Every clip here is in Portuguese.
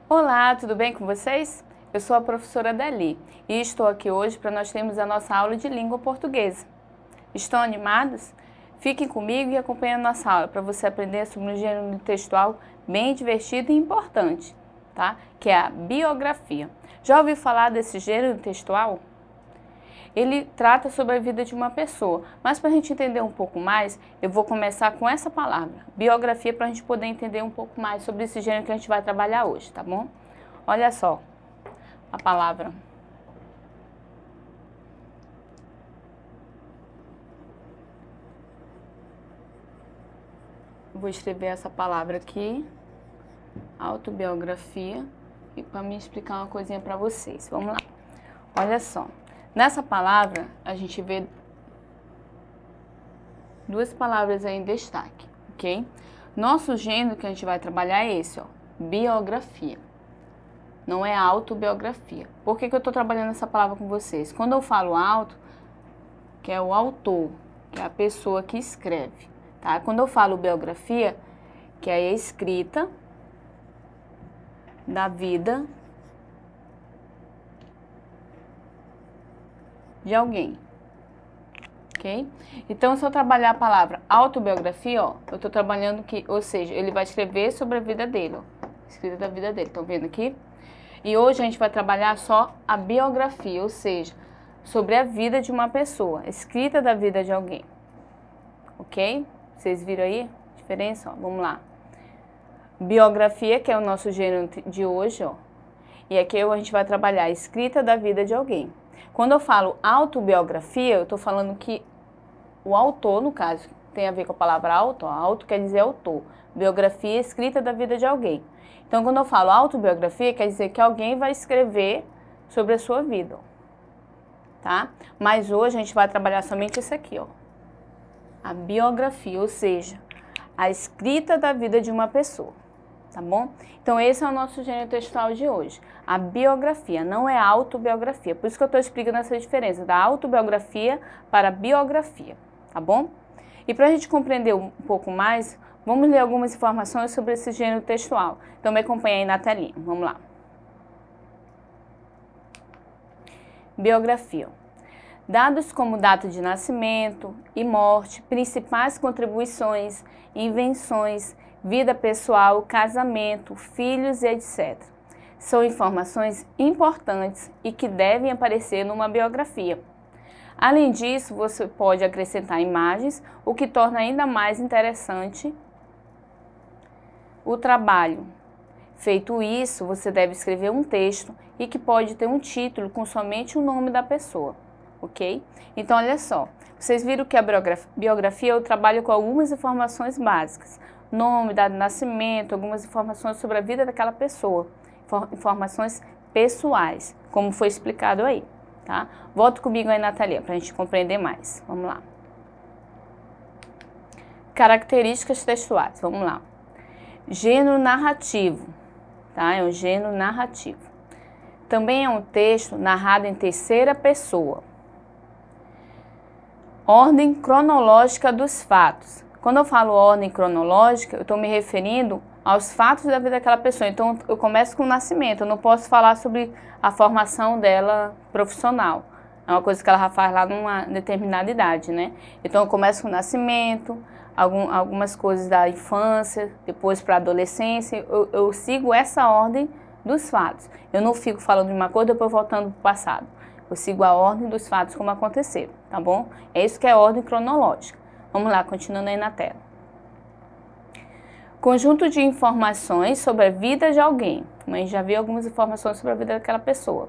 Olá, tudo bem com vocês? Eu sou a professora Dali e estou aqui hoje para nós termos a nossa aula de língua portuguesa. Estão animados? Fiquem comigo e acompanhem a nossa aula para você aprender sobre um gênero textual bem divertido e importante, tá? Que é a biografia. Já ouviu falar desse gênero textual? Ele trata sobre a vida de uma pessoa, mas para a gente entender um pouco mais, eu vou começar com essa palavra, biografia, para a gente poder entender um pouco mais sobre esse gênero que a gente vai trabalhar hoje, tá bom? Olha só, a palavra. Vou escrever essa palavra aqui, autobiografia, e para me explicar uma coisinha para vocês. Vamos lá. Olha só. Nessa palavra, a gente vê duas palavras aí em destaque, ok? Nosso gênero que a gente vai trabalhar é esse, ó, biografia. Não é autobiografia. Por que eu estou trabalhando essa palavra com vocês? Quando eu falo auto, que é o autor, que é a pessoa que escreve, tá? Quando eu falo biografia, que é a escrita da vida de alguém, ok? Então, se eu trabalhar a palavra autobiografia, ó, eu estou trabalhando que, ou seja, ele vai escrever sobre a vida dele, ó, escrita da vida dele, estão vendo aqui? E hoje a gente vai trabalhar só a biografia, ou seja, sobre a vida de uma pessoa, escrita da vida de alguém, ok? Vocês viram aí a diferença? Ó, vamos lá. Biografia, que é o nosso gênero de hoje, ó, e aqui a gente vai trabalhar a escrita da vida de alguém. Quando eu falo autobiografia, eu estou falando que o autor, no caso, tem a ver com a palavra auto, ó, auto quer dizer autor, biografia escrita da vida de alguém. Então, quando eu falo autobiografia, quer dizer que alguém vai escrever sobre a sua vida, ó, tá? Mas hoje a gente vai trabalhar somente isso aqui, ó, a biografia, ou seja, a escrita da vida de uma pessoa. Tá bom? Então, esse é o nosso gênero textual de hoje. A biografia, não é a autobiografia. Por isso que eu estou explicando essa diferença da autobiografia para a biografia, tá bom? E para a gente compreender um pouco mais, vamos ler algumas informações sobre esse gênero textual. Então, me acompanha aí na telinha. Vamos lá. Biografia. Dados como data de nascimento e morte, principais contribuições, invenções, vida pessoal, casamento, filhos e etc. São informações importantes e que devem aparecer numa biografia. Além disso, você pode acrescentar imagens, o que torna ainda mais interessante o trabalho. Feito isso, você deve escrever um texto e que pode ter um título com somente o nome da pessoa, ok? Então, olha só, vocês viram que a biografia eu trabalho com algumas informações básicas. Nome, data de nascimento, algumas informações sobre a vida daquela pessoa, informações pessoais, como foi explicado aí, tá? Volta comigo aí, Natália, para a gente compreender mais. Vamos lá. Características textuais, vamos lá. Gênero narrativo, tá? É um gênero narrativo. Também é um texto narrado em terceira pessoa. Ordem cronológica dos fatos. Quando eu falo ordem cronológica, eu estou me referindo aos fatos da vida daquela pessoa. Então, eu começo com o nascimento, eu não posso falar sobre a formação dela profissional. É uma coisa que ela já faz lá numa determinada idade, né? Então, eu começo com o nascimento, algumas coisas da infância, depois para a adolescência. Eu sigo essa ordem dos fatos. Eu não fico falando de uma coisa, depois voltando para o passado. Eu sigo a ordem dos fatos como aconteceram, tá bom? É isso que é ordem cronológica. Vamos lá, continuando aí na tela. Conjunto de informações sobre a vida de alguém. A gente já viu algumas informações sobre a vida daquela pessoa.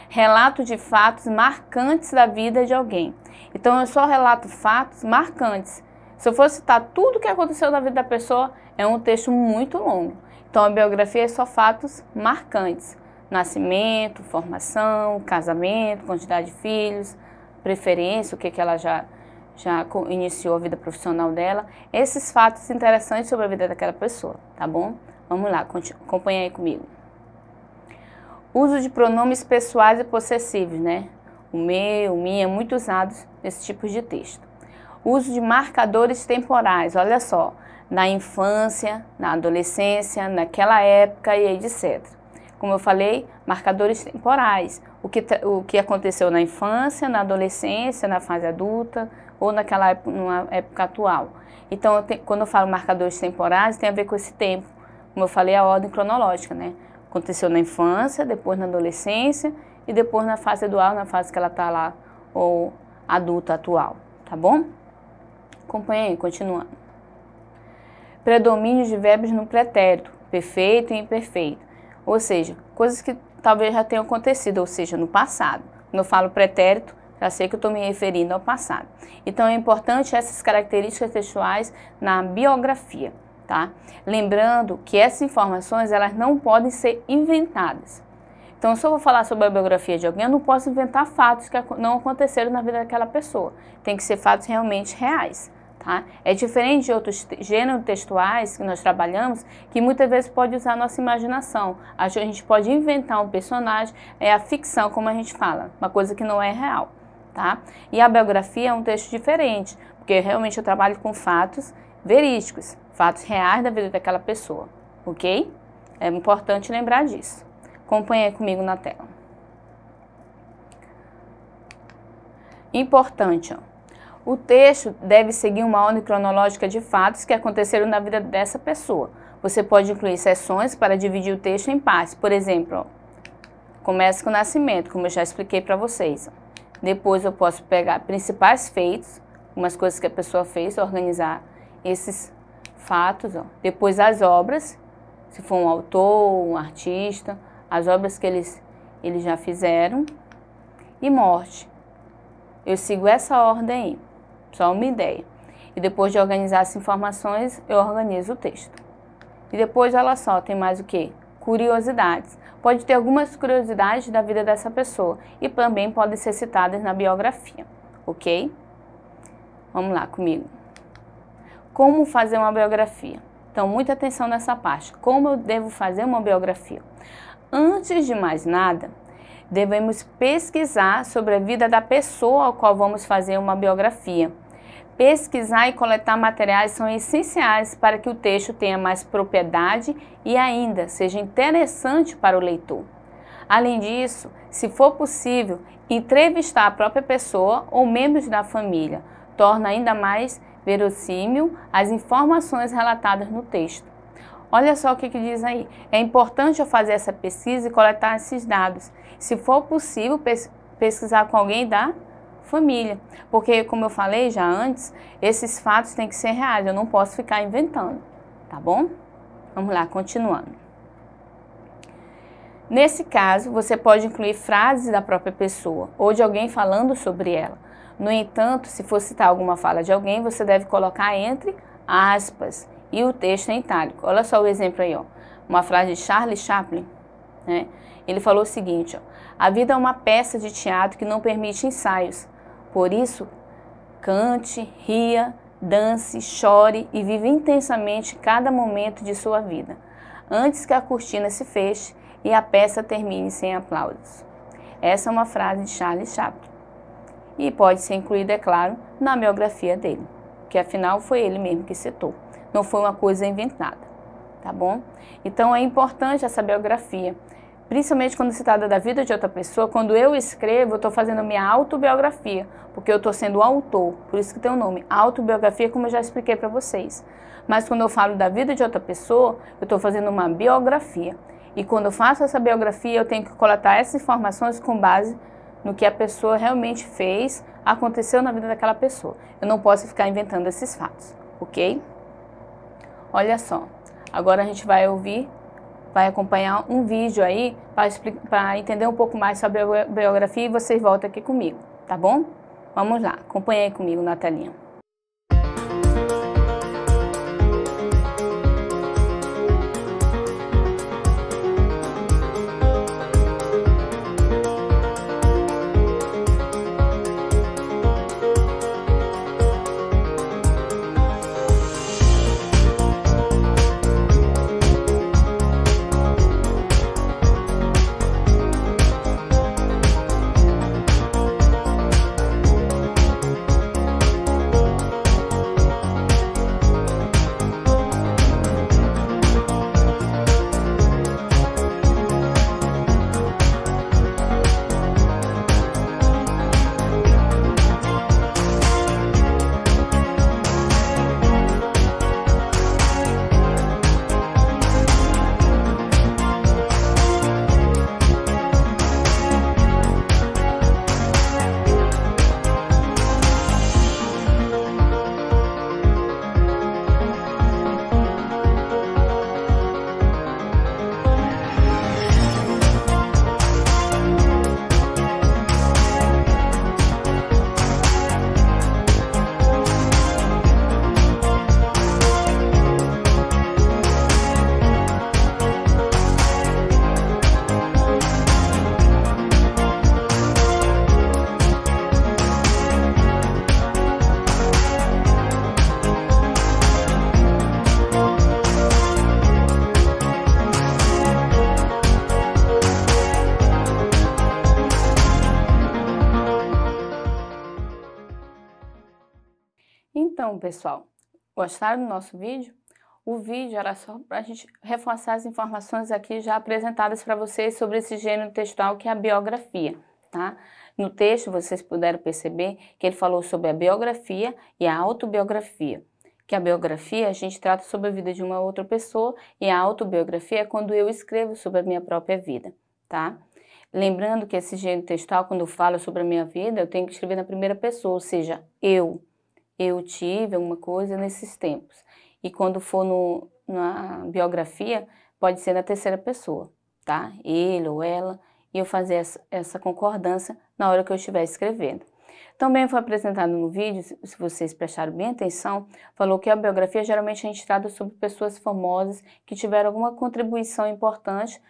Relato de fatos marcantes da vida de alguém. Então, eu só relato fatos marcantes. Se eu for citar tudo o que aconteceu na vida da pessoa, é um texto muito longo. Então, a biografia é só fatos marcantes. Nascimento, formação, casamento, quantidade de filhos, preferência, o que ela já iniciou a vida profissional dela, esses fatos interessantes sobre a vida daquela pessoa, tá bom? Vamos lá, acompanha aí comigo. Uso de pronomes pessoais e possessivos, né? O meu, o minha, muito usados nesse tipo de texto. Uso de marcadores temporais, olha só, na infância, na adolescência, naquela época e etc. como eu falei, marcadores temporais. O que aconteceu na infância, na adolescência, na fase adulta ou numa época atual. Então, quando eu falo marcadores temporais, tem a ver com esse tempo. Como eu falei, a ordem cronológica, né? Aconteceu na infância, depois na adolescência e depois na fase atual, na fase que ela está lá, ou adulta atual, tá bom? Acompanha aí, continuando. Predomínio de verbos no pretérito, perfeito e imperfeito. Ou seja, coisas que talvez já tenham acontecido, ou seja, no passado. Quando eu falo pretérito, já sei que eu estou me referindo ao passado. Então, é importante essas características textuais na biografia, tá? Lembrando que essas informações, elas não podem ser inventadas. Então, se eu vou falar sobre a biografia de alguém, eu não posso inventar fatos que não aconteceram na vida daquela pessoa. Tem que ser fatos realmente reais, tá? É diferente de outros gêneros textuais que nós trabalhamos, que muitas vezes pode usar a nossa imaginação. A gente pode inventar um personagem, é a ficção, como a gente fala, uma coisa que não é real, tá? E a biografia é um texto diferente, porque realmente eu trabalho com fatos verídicos, fatos reais da vida daquela pessoa, ok? É importante lembrar disso. Acompanhe aí comigo na tela. Importante, ó. O texto deve seguir uma ordem cronológica de fatos que aconteceram na vida dessa pessoa. Você pode incluir seções para dividir o texto em partes. Por exemplo, ó, começa com o nascimento, como eu já expliquei para vocês. Depois eu posso pegar principais feitos, umas coisas que a pessoa fez, organizar esses fatos. Ó. Depois as obras, se for um autor, um artista, as obras que eles já fizeram. E morte. Eu sigo essa ordem aí, só uma ideia. E depois de organizar as informações, eu organizo o texto. E depois, olha só, tem mais o quê? Curiosidades. Pode ter algumas curiosidades da vida dessa pessoa e também podem ser citadas na biografia, ok? Vamos lá comigo. Como fazer uma biografia? Então, muita atenção nessa parte. Como eu devo fazer uma biografia? Antes de mais nada, devemos pesquisar sobre a vida da pessoa ao qual vamos fazer uma biografia. Pesquisar e coletar materiais são essenciais para que o texto tenha mais propriedade e ainda seja interessante para o leitor. Além disso, se for possível, entrevistar a própria pessoa ou membros da família torna ainda mais verossímil as informações relatadas no texto. Olha só o que diz aí. É importante eu fazer essa pesquisa e coletar esses dados. Se for possível, pesquisar com alguém da família. Porque, como eu falei já antes, esses fatos têm que ser reais. Eu não posso ficar inventando, tá bom? Vamos lá, continuando. Nesse caso, você pode incluir frases da própria pessoa ou de alguém falando sobre ela. No entanto, se for citar alguma fala de alguém, você deve colocar entre aspas e o texto em itálico. Olha só o exemplo aí, ó. Uma frase de Charlie Chaplin, né? Ele falou o seguinte, ó: a vida é uma peça de teatro que não permite ensaios. Por isso, cante, ria, dance, chore e viva intensamente cada momento de sua vida, antes que a cortina se feche e a peça termine sem aplausos. Essa é uma frase de Charlie Chaplin. E pode ser incluída, é claro, na biografia dele, que afinal foi ele mesmo que citou. Não foi uma coisa inventada, tá bom? Então é importante essa biografia, principalmente quando se trata da vida de outra pessoa. Quando eu escrevo, eu estou fazendo a minha autobiografia, porque eu estou sendo o autor, por isso que tem o nome, autobiografia, como eu já expliquei para vocês. Mas quando eu falo da vida de outra pessoa, eu estou fazendo uma biografia. E quando eu faço essa biografia, eu tenho que coletar essas informações com base no que a pessoa realmente fez, aconteceu na vida daquela pessoa. Eu não posso ficar inventando esses fatos, ok? Olha só, agora a gente vai acompanhar um vídeo aí para entender um pouco mais sobre a biografia e vocês voltam aqui comigo, tá bom? Vamos lá, acompanha aí comigo na telinha. pessoal, gostaram do nosso vídeo? O vídeo era só para a gente reforçar as informações aqui já apresentadas para vocês sobre esse gênero textual que é a biografia, tá? No texto vocês puderam perceber que ele falou sobre a biografia e a autobiografia. Que a biografia a gente trata sobre a vida de uma outra pessoa e a autobiografia é quando eu escrevo sobre a minha própria vida, tá? Lembrando que esse gênero textual, quando eu falo sobre a minha vida, eu tenho que escrever na primeira pessoa, ou seja, eu tive alguma coisa nesses tempos. E quando for na biografia, pode ser na terceira pessoa, tá? Ele ou ela, e eu fazer essa concordância na hora que eu estiver escrevendo. Também foi apresentado no vídeo, se vocês prestaram bem atenção, falou que a biografia geralmente a gente trata sobre pessoas famosas que tiveram alguma contribuição importante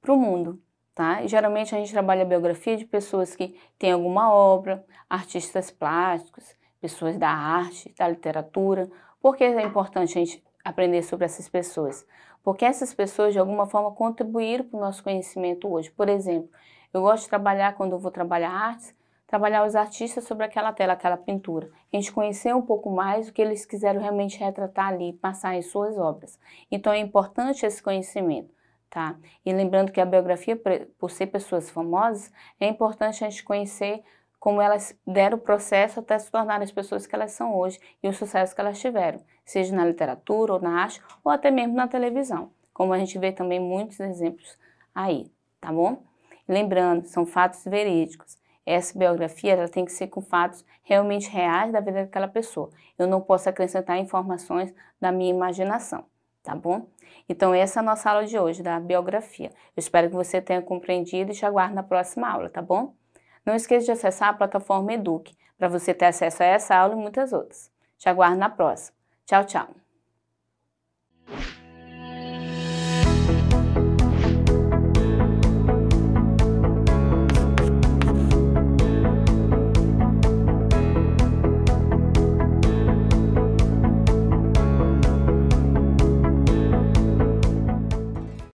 para o mundo, tá? E geralmente a gente trabalha a biografia de pessoas que têm alguma obra, artistas plásticos, pessoas da arte, da literatura. Por que é importante a gente aprender sobre essas pessoas? Porque essas pessoas de alguma forma contribuíram para o nosso conhecimento hoje. Por exemplo, eu gosto de trabalhar, quando eu vou trabalhar artes, trabalhar os artistas sobre aquela tela, aquela pintura. A gente conhecer um pouco mais o que eles quiseram realmente retratar ali, passar em suas obras. Então é importante esse conhecimento, tá? E lembrando que a biografia, por ser pessoas famosas, é importante a gente conhecer como elas deram o processo até se tornarem as pessoas que elas são hoje e o sucesso que elas tiveram, seja na literatura ou na arte ou até mesmo na televisão, como a gente vê também muitos exemplos aí, tá bom? Lembrando, são fatos verídicos. Essa biografia ela tem que ser com fatos realmente reais da vida daquela pessoa. Eu não posso acrescentar informações da minha imaginação, tá bom? Então essa é a nossa aula de hoje, da biografia. Eu espero que você tenha compreendido e te aguardo na próxima aula, tá bom? Não esqueça de acessar a plataforma Eduque, para você ter acesso a essa aula e muitas outras. Te aguardo na próxima. Tchau, tchau!